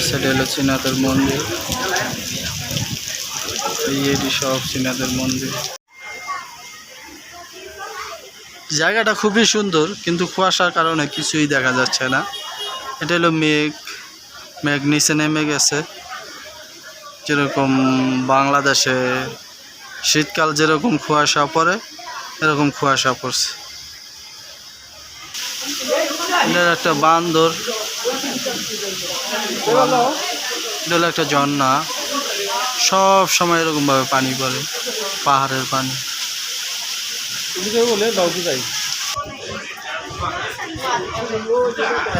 সেটা হলো চীনাদের মন্দির। এটি সব চীনাদের মন্দির। জায়গাটা খুবই সুন্দর, কিন্তু কুয়াশার কারণে কিছুই দেখা যাচ্ছে না। এটা হলো মেঘ নিচে নেমে গেছে। যেরকম বাংলাদেশে শীতকাল যেরকম কুয়াশা পড়ে, এরকম কুয়াশা পড়ছে। এটার একটা বান্দর, এটা হলো একটা ঝর্ণা। সব সময় এরকম ভাবে পানি পড়ে, পাহাড়ের পানি।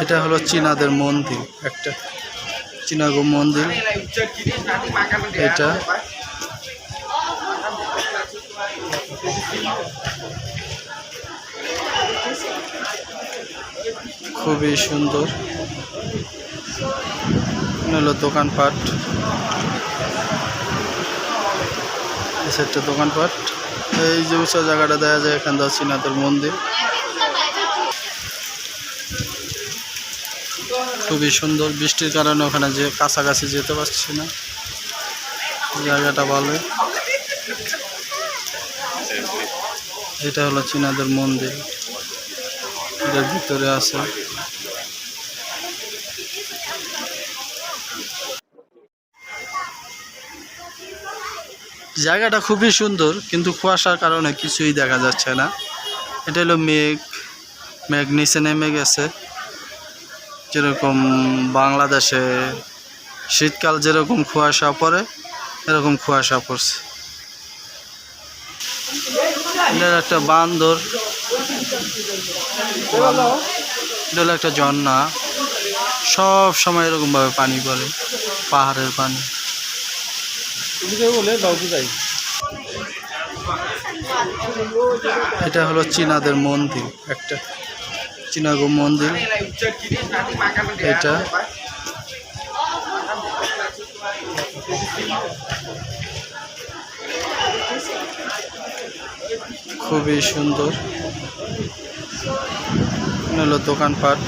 এটা হলো চীনাদের মন্দির, একটা চীনাগো মন্দির। এটা খুবই সুন্দর। হলো দোকানপাট, একটা দোকানপাট। এই যে উঁচা জায়গাটা দেখা যায়, এখান থেকে চীনাদের মন্দির। খুবই সুন্দর। বৃষ্টির কারণে ওখানে যে কাছাকাছি যেতে পারছি না, জায়গাটা ভালো। এটা হলো চীনাদের মন্দির, এটার ভিতরে আছে। জায়গাটা খুবই সুন্দর, কিন্তু কুয়াশার কারণে কিছুই দেখা যাচ্ছে না। এটা হলো মেঘ নিচে নেমে গেছে। যেরকম বাংলাদেশে শীতকাল যেরকম কুয়াশা পড়ে, এরকম কুয়াশা পড়ছে। এটার একটা বান্দর, এটা হলো একটা ঝর্ণা। সব সময় এরকম ভাবে পানি পড়ে, পাহাড়ের পানি। এটা হলো চীনাদের মন্দির, একটা চীনাগো মন্দির। এটা খুবই সুন্দর। হলো দোকানপাট,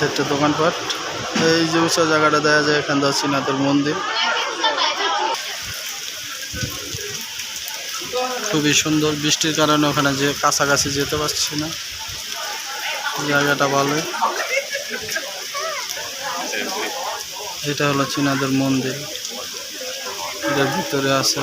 একটা দোকানপাট। এই যে উঁচা জায়গাটা দেখা যায়, এখান থেকে চীনাদের মন্দির। খুবই সুন্দর। বৃষ্টির কারণে ওখানে যে কাছাকাছি যেতে পারছি না, জায়গাটা ভালো। এটা হলো চীনাদের মন্দির, এটার ভিতরে আছে।